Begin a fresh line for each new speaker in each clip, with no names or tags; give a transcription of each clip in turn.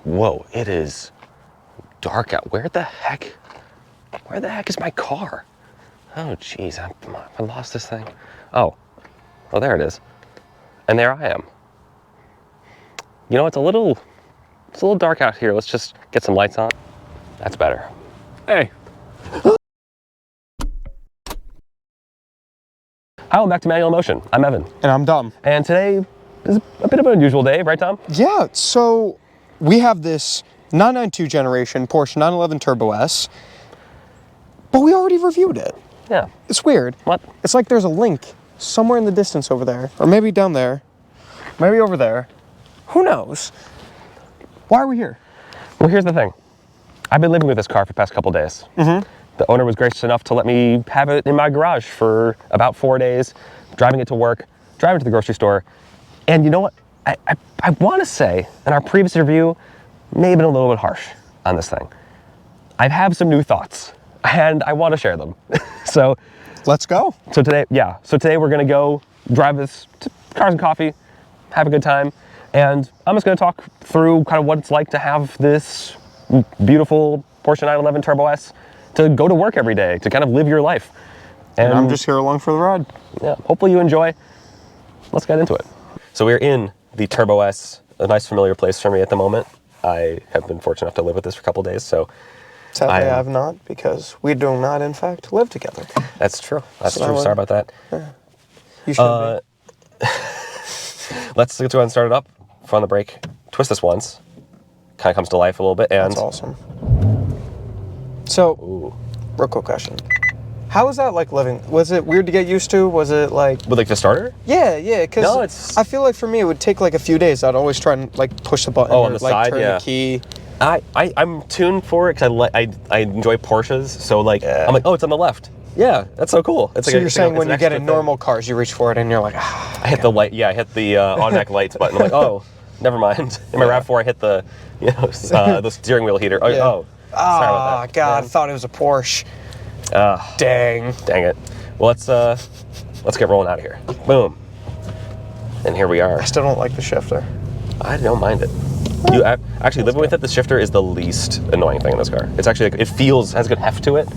Whoa, it is dark out. Where the heck is my car? Oh, geez, I lost this thing. Oh, there it is. And there I am. You know, it's a little dark out here. Let's just get some lights on. That's better. Hey. Hi, welcome back to Manual Motion. I'm Evan.
And I'm Dom.
And today is a bit of an unusual day, right, Tom?
Yeah, so we have this 992 generation Porsche 911 Turbo S, but we already reviewed it.
Yeah.
It's weird.
What?
It's like there's a link somewhere in the distance over there, or maybe down there, maybe over there. Who knows? Why are we here?
Well, here's the thing. I've been living with this car for the past couple days. Mm-hmm. The owner was gracious enough to let me have it in my garage for about 4 days, driving it to work, driving it to the grocery store. And you know what? I want to say, in our previous review, may have been a little bit harsh on this thing. I have some new thoughts, and I want to share them. So
let's go.
So today we're going to go drive this to Cars and Coffee, have a good time, and I'm just going to talk through kind of what it's like to have this beautiful Porsche 911 Turbo S to go to work every day, to kind of live your life.
And I'm just here along for the ride.
Yeah, hopefully you enjoy. Let's get into it. So we're in the Turbo S, a nice familiar place for me at the moment. I have been fortunate enough to live with this for a couple days, so.
Sadly, I have not, because we do not, in fact, live together.
That's true. That's true. Sorry about that.
Yeah. You should be.
Let's go ahead and start it up. Foot on the brake. Twist this once. Kind of comes to life a little bit. And
that's awesome. So, real quick question. How was that like living? Was it weird to get used to? Was it like...
With like the starter?
Yeah, because
no, it's...
I feel like for me it would take like a few days. I'd always try and like push the button
on
or
the
like
side,
turn the key.
I'm tuned for it because I enjoy Porsches. So like I'm like, oh, it's on the left. Yeah, that's so cool. It's
so
like
you're saying when you get in normal cars, you reach for it and you're like,
I hit the light. Yeah, I hit the automatic lights button. I'm like, oh, never mind. In my RAV4, I hit the the steering wheel heater.
Yeah.
Oh, sorry about that.
God, I thought it was a Porsche. Dang
it. Well, let's get rolling out of here. Boom. And here we are.
I still don't like the shifter.
I don't mind it. Actually, living with it, the shifter is the least annoying thing in this car. It's actually, like, has good heft to it,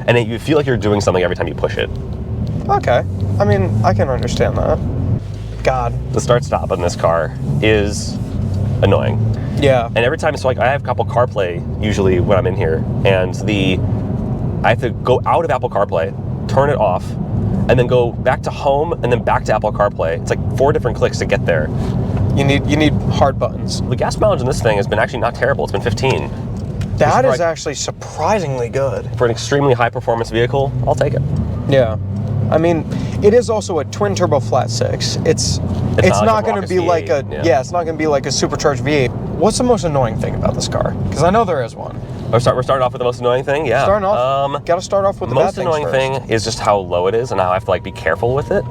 and you feel like you're doing something every time you push it.
Okay. I mean, I can understand that. God.
The start-stop in this car is annoying.
Yeah.
And every time, so like I have Apple CarPlay usually when I'm in here, and I have to go out of Apple CarPlay, turn it off, and then go back to home, and then back to Apple CarPlay. It's like 4 different clicks to get there.
You need hard buttons.
The gas mileage on this thing has been actually not terrible. It's been 15.
That is actually surprisingly good.
For an extremely high performance vehicle, I'll take it.
Yeah. I mean, it is also a twin turbo flat 6. It's not going to be like a it's not going to be like a supercharged V8. What's the most annoying thing about this car? Because I know there is one.
We're starting off with the most annoying thing. Yeah.
Starting off. Got to start off with the
most annoying thing is just how low it is and how I have to like be careful with it.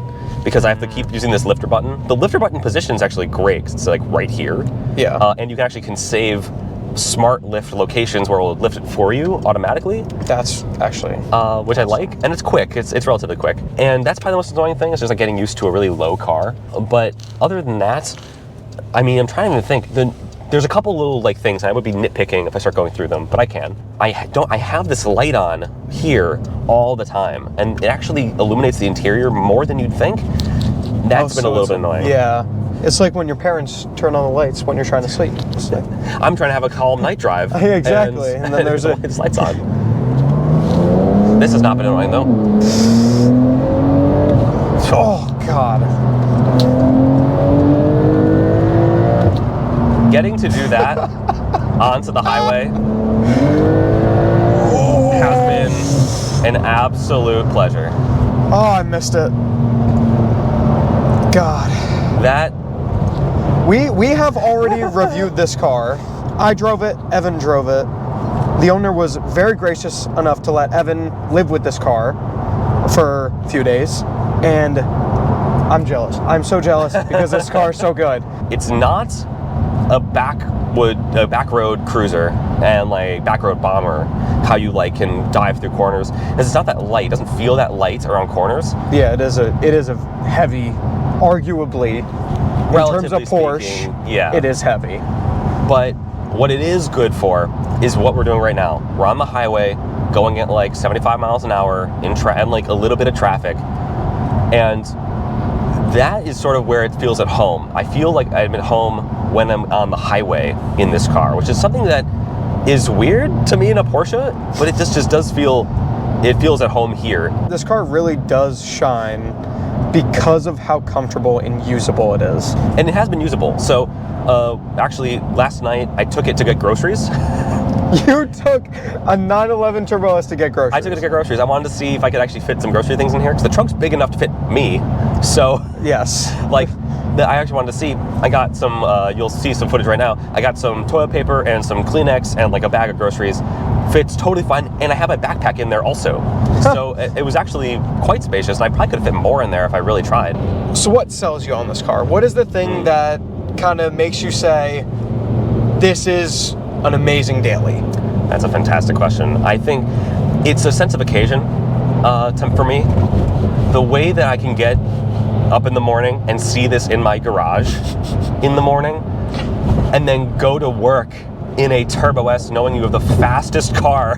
Because I have to keep using this lifter button. The lifter button position is actually great because it's like right here.
Yeah.
And you can save smart lift locations where it will lift it for you automatically.
That's actually
which I like, and it's quick. It's relatively quick, and that's probably the most annoying thing. Is just like getting used to a really low car. But other than that, I mean, I'm trying to think. There's a couple little like things, and I would be nitpicking if I start going through them, but I can. I have this light on here all the time, and it actually illuminates the interior more than you'd think. That's been a little bit annoying.
Yeah. It's like when your parents turn on the lights when you're trying to sleep. Like,
I'm trying to have a calm night drive.
Exactly. And then there's
its lights on. This has not been annoying though.
Oh God.
Getting to do that onto the highway has been an absolute pleasure.
Oh, I missed it. God.
That.
We have already reviewed this car. I drove it, Evan drove it. The owner was very gracious enough to let Evan live with this car for a few days, and I'm jealous. I'm so jealous because this car is so good.
It's not a back road cruiser and like back road bomber, how you like can dive through corners. It's not that light. It doesn't feel that light around corners.
Yeah, it is a heavy, arguably, in terms of Porsche,
yeah,
it is heavy.
But What it is good for is what we're doing right now. We're on the highway, going at like 75 miles an hour and like a little bit of traffic. And that is sort of where it feels at home. I feel like I'm at home when I'm on the highway in this car, which is something that is weird to me in a Porsche, but it just does feel, it feels at home here.
This car really does shine because of how comfortable and usable it is.
And it has been usable. So actually last night I took it to get groceries.
You took a 911 Turbo S to get groceries.
I took it to get groceries. I wanted to see if I could actually fit some grocery things in here because the trunk's big enough to fit me. So
yes,
like I actually wanted to see. I got some. You'll see some footage right now. I got some toilet paper and some Kleenex and like a bag of groceries. Fits totally fine, and I have a backpack in there also. So it was actually quite spacious, and I probably could have fit more in there if I really tried.
So what sells you on this car? What is the thing that kind of makes you say, this is an amazing daily?
That's a fantastic question. I think it's a sense of occasion for me. The way that I can get up in the morning and see this in my garage in the morning, and then go to work in a Turbo S knowing you have the fastest car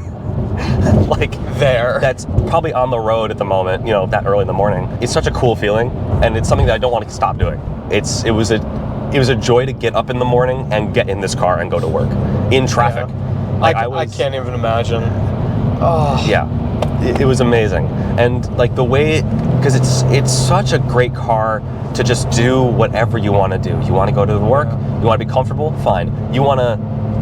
like there that's probably on the road at the moment, you know, that early in the morning. It's such a cool feeling, and it's something that I don't want to stop doing. It was a joy to get up in the morning and get in this car and go to work in traffic.
Yeah.
Like
I can't even imagine.
Oh yeah, it was amazing. And like the way, because it's such a great car to just do whatever you want to do. You want to go to work, you want to be comfortable, fine. You want to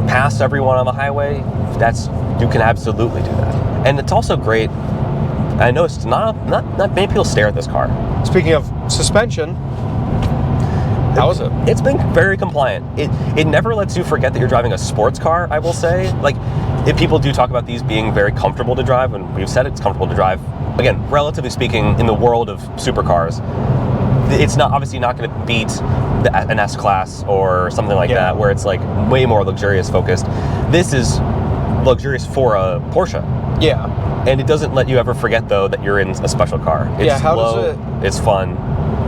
pass everyone on the highway, you can absolutely do that. And it's also great. I know it's not many people stare at this car.
Speaking of suspension, how is it?
It's been very compliant. It never lets you forget that you're driving a sports car, I will say. Like, if people do talk about these being very comfortable to drive, and we've said it's comfortable to drive, again, relatively speaking, in the world of supercars, it's obviously not going to beat an S-Class or something like that, where it's like way more luxurious focused. This is luxurious for a Porsche. Yeah. And it doesn't let you ever forget, though, that you're in a special car. It's
how
slow,
does it...
It's fun.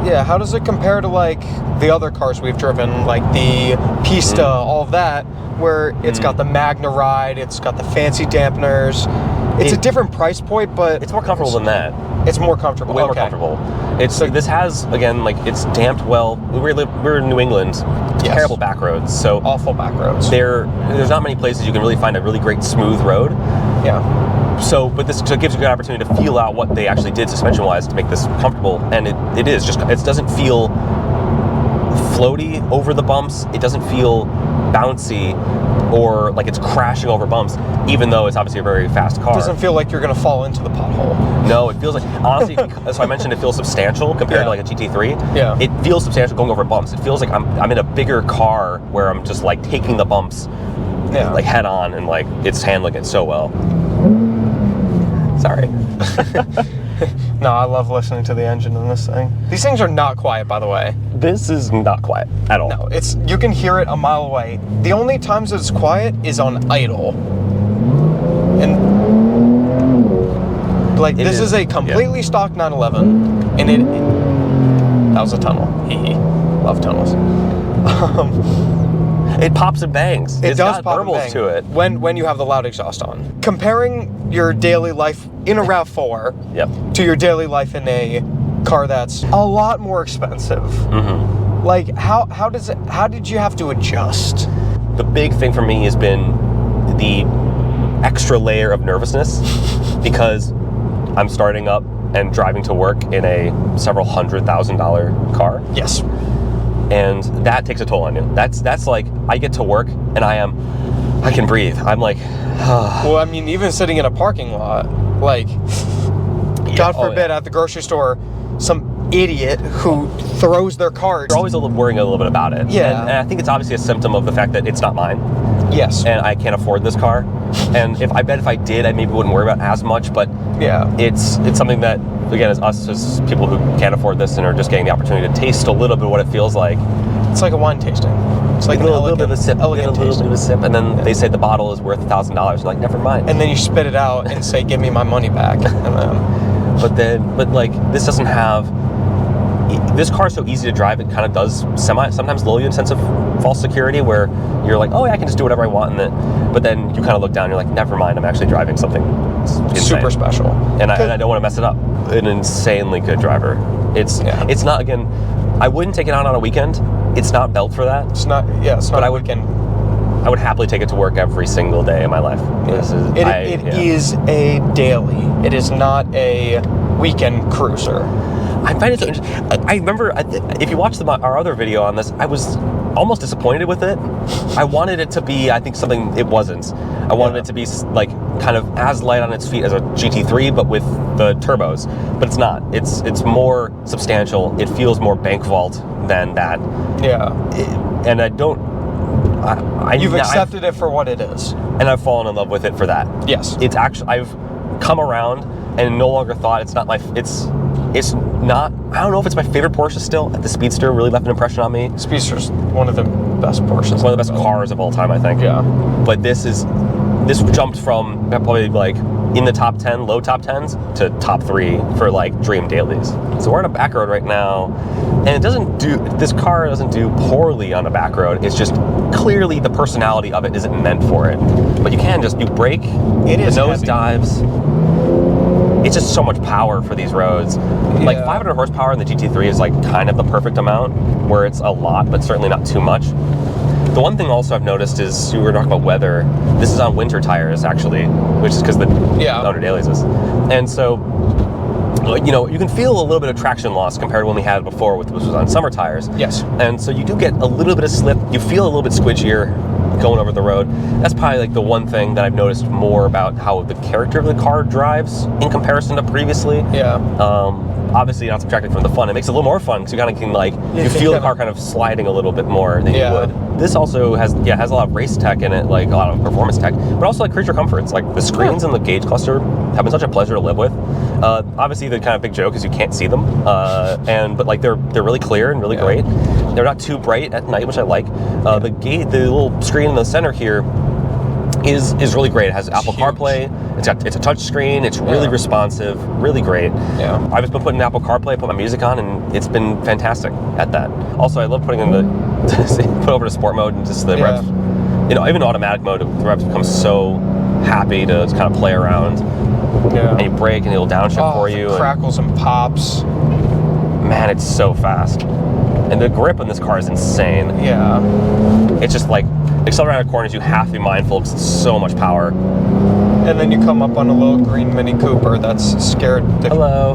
Yeah, how does it compare to like the other cars we've driven, like the Pista, all of that, where it's got the Magna ride, it's got the fancy dampeners. It's a different price point, but
it's more comfortable than that.
It's more comfortable.
Way more comfortable. It's this has, again, like, it's damped well. We're in New England. Terrible back roads. So
awful back roads.
There's not many places you can really find a really great smooth road.
Yeah. So,
but this gives you a good opportunity to feel out what they actually did suspension-wise to make this comfortable, and it is just, it doesn't feel floaty over the bumps. It doesn't feel bouncy or like it's crashing over bumps, even though it's obviously a very fast car.
It doesn't feel like you're going to fall into the pothole.
No, it feels like, honestly, so I mentioned it feels substantial compared to like a GT3. Yeah. It feels substantial going over bumps. It feels like I'm in a bigger car where I'm just like taking the bumps like head on, and like it's handling it so well. Sorry.
No, I love listening to the engine in this thing. These things are not quiet, by the way.
This is not quiet at all.
No, you can hear it a mile away. The only times it's quiet is on idle. And like this is a completely stock 911, and that was a tunnel. Love tunnels.
It pops and bangs.
It's
does
got
burbles
and bang
to it
when you have the loud exhaust on. Comparing your daily life in a RAV4 to your daily life in a car that's a lot more expensive. Mm-hmm. Like how did you have to adjust?
The big thing for me has been the extra layer of nervousness because I'm starting up and driving to work in a several $100,000 car.
Yes.
And that takes a toll on you. That's like, I get to work and I can breathe. I'm like,
well, I mean, even sitting in a parking lot, like, God forbid, at the grocery store, some idiot who throws their cart.
You're always worrying a little bit about it.
Yeah.
And I think it's obviously a symptom of the fact that it's not mine.
Yes.
And I can't afford this car. And if I did, I maybe wouldn't worry about it as much. But
yeah, it's
something that, again, as us as people who can't afford this and are just getting the opportunity to taste a little bit of what it feels like.
It's like a wine tasting. It's like
a little bit of a sip,
elegant tasting.
and then they say the bottle is worth $1,000. You're like, never mind.
And then you spit it out and say, "Give me my money back." And
then, but like, this doesn't have. this car is so easy to drive, it kind of does sometimes lull you in a sense of false security where you're like, oh yeah, I can just do whatever I want in it. But then you kind of look down and you're like, never mind, I'm actually driving something insane.
Super special.
And I don't want to mess it up. An insanely good driver. It's not, again, I wouldn't take it out on a weekend. It's not built for that.
It's not
but I would happily take it to work every single day of my life.
It is a daily. It is not a weekend cruiser.
I find it so interesting. I remember, if you watch our other video on this, I was almost disappointed with it. I wanted it to be, I think, something it wasn't. I wanted it to be like kind of as light on its feet as a GT3, but with the turbos. But it's not. It's more substantial. It feels more bank vault than that.
Yeah.
And I don't.
You've accepted it for what it is,
and I've fallen in love with it for that.
Yes.
It's actually, I've come around and no longer thought it's not it's not, I don't know if it's my favorite Porsche still. The Speedster really left an impression on me.
Speedster's one of the best Porsches.
One of the best cars of all time, I think.
Yeah.
But this jumped from probably like in the top 10, low top 10s to top 3 for like dream dailies. So we're on a back road right now, and this car doesn't do poorly on a back road. It's just clearly the personality of it isn't meant for it. But you brake,
it is
nose dives. It's just so much power for these roads.
Yeah.
Like 500 horsepower in the GT3 is like kind of the perfect amount, where it's a lot, but certainly not too much. The one thing also I've noticed is, we were talking about weather, this is on winter tires actually, which is because the under dailies is. And so, you can feel a little bit of traction loss compared to when we had before, which was on summer tires.
Yes.
And so you do get a little bit of slip. You feel a little bit squidgier going over the road. That's probably like the one thing that I've noticed more about how the character of the car drives in comparison to previously.
Yeah.
Obviously not subtracted from the fun. It makes it a little more fun because you kind of can you feel the car kind of sliding a little bit more than you would. This also has a lot of race tech in it, like a lot of performance tech, but also like creature comforts. Like the screens and the gauge cluster have been such a pleasure to live with. Obviously the kind of big joke is you can't see them, but like they're really clear and really great. They're not too bright at night, which I like. The little screen in the center here is really great. It has Apple CarPlay. It's a touch screen. It's really responsive, really great. Yeah. I've just been putting Apple CarPlay, put my music on, and it's been fantastic at that. Also, I love putting in put over to sport mode and just the revs. Even automatic mode, the revs become so happy to kind of play around. Yeah. And you brake and it'll downshift for you.
Crackles and pops.
Man, it's so fast. And the grip on this car is insane.
Yeah.
It's just like, accelerating out of corners, you have to be mindful because it's so much power.
And then you come up on a little green Mini Cooper that's scared.
Hello.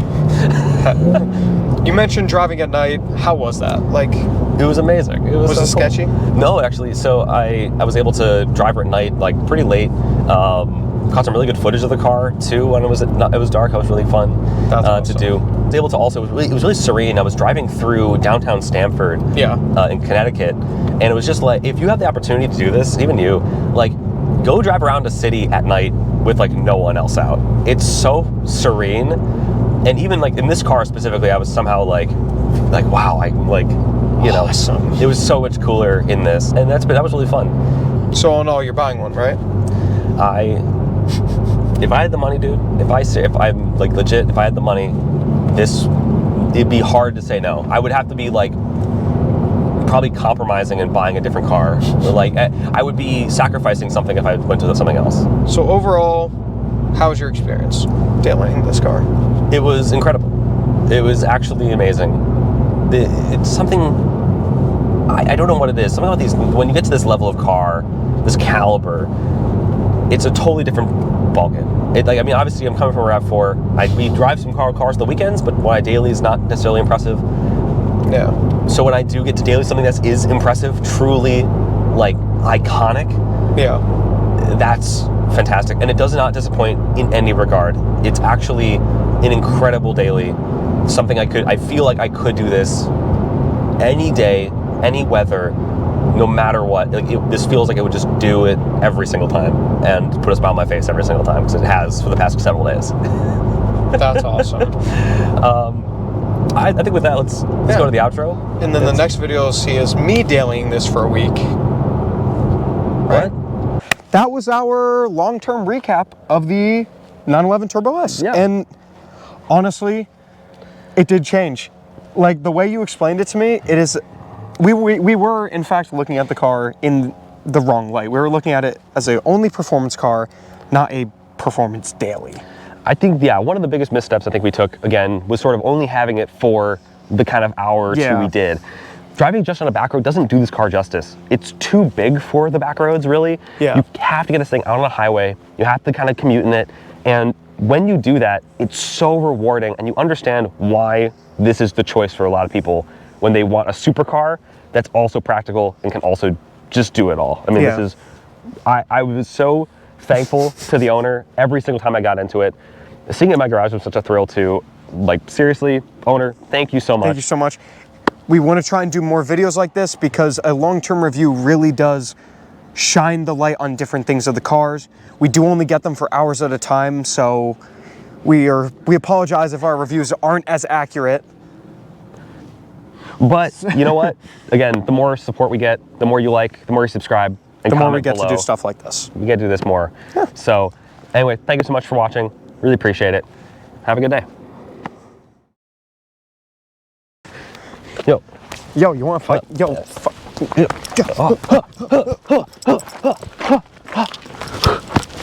You mentioned driving at night. How was that? Like,
it was amazing.
Was it sketchy?
No, actually. So I was able to drive her at night, like pretty late. Caught some really good footage of the car too when it was dark. It was really fun to do. I was able to also, it was really serene. I was driving through downtown Stamford in Connecticut, and it was just like, if you have the opportunity to do this, even you, like, go drive around a city at night with like no one else out. It's so serene. And even like in this car specifically, I was somehow like wow, I'm like,
awesome.
It was so much cooler in this, and that was really fun.
So all in all, you're buying one, right?
If I had the money, dude, if I'm like legit, if I had the money, it'd be hard to say no. I would have to be like probably compromising and buying a different car. Or like I would be sacrificing something if I went to something else.
So overall, how was your experience dailying this car?
It was incredible. It was actually amazing. It's something, I don't know what it is. Something about these, when you get to this level of car, this caliber, it's a totally different ballgame. Obviously I'm coming from a RAV4. We drive some cars on the weekends, but when I daily is not necessarily impressive.
Yeah.
So when I do get to daily something that is impressive, truly like iconic, that's fantastic. And it does not disappoint in any regard. It's actually an incredible daily. Something I feel like I could do this any day, any weather, no matter what. This feels like it would just do it every single time and put a smile on my face every single time, because it has for the past several days.
That's awesome.
I think with that, let's go to the outro.
And then the next video you'll see is me dailying this for a week. Right? That was our long-term recap of the 911 Turbo S.
Yeah.
And honestly, it did change. like the way you explained it to me, it is, we were in fact looking at the car in the wrong light. We were looking at it as a only performance car, not a performance daily.
I think, yeah, one of the biggest missteps I think we took, again, was sort of only having it for the kind of hour or two we did. Driving just on a back road doesn't do this car justice. It's too big for the back roads, really.
Yeah.
You have to get this thing out on a highway. You have to kind of commute in it. And when you do that, it's so rewarding, and you understand why this is the choice for a lot of people when they want a supercar that's also practical and can also just do it all. I mean, this is, I was so thankful to the owner every single time I got into it. Seeing it in my garage was such a thrill too. Like, seriously, owner, thank you so much.
Thank you so much. We want to try and do more videos like this because a long-term review really does shine the light on different things of the cars. We do only get them for hours at a time, so we apologize if our reviews aren't as accurate.
But you know what? Again, the more support we get, the more you like, the more you subscribe, and
the more we get
below.
to do stuff like this.
We get to do this more.
Yeah.
So anyway, thank you so much for watching. Really appreciate it. Have a good day. Yo.
Yo, you want to fight? Yo.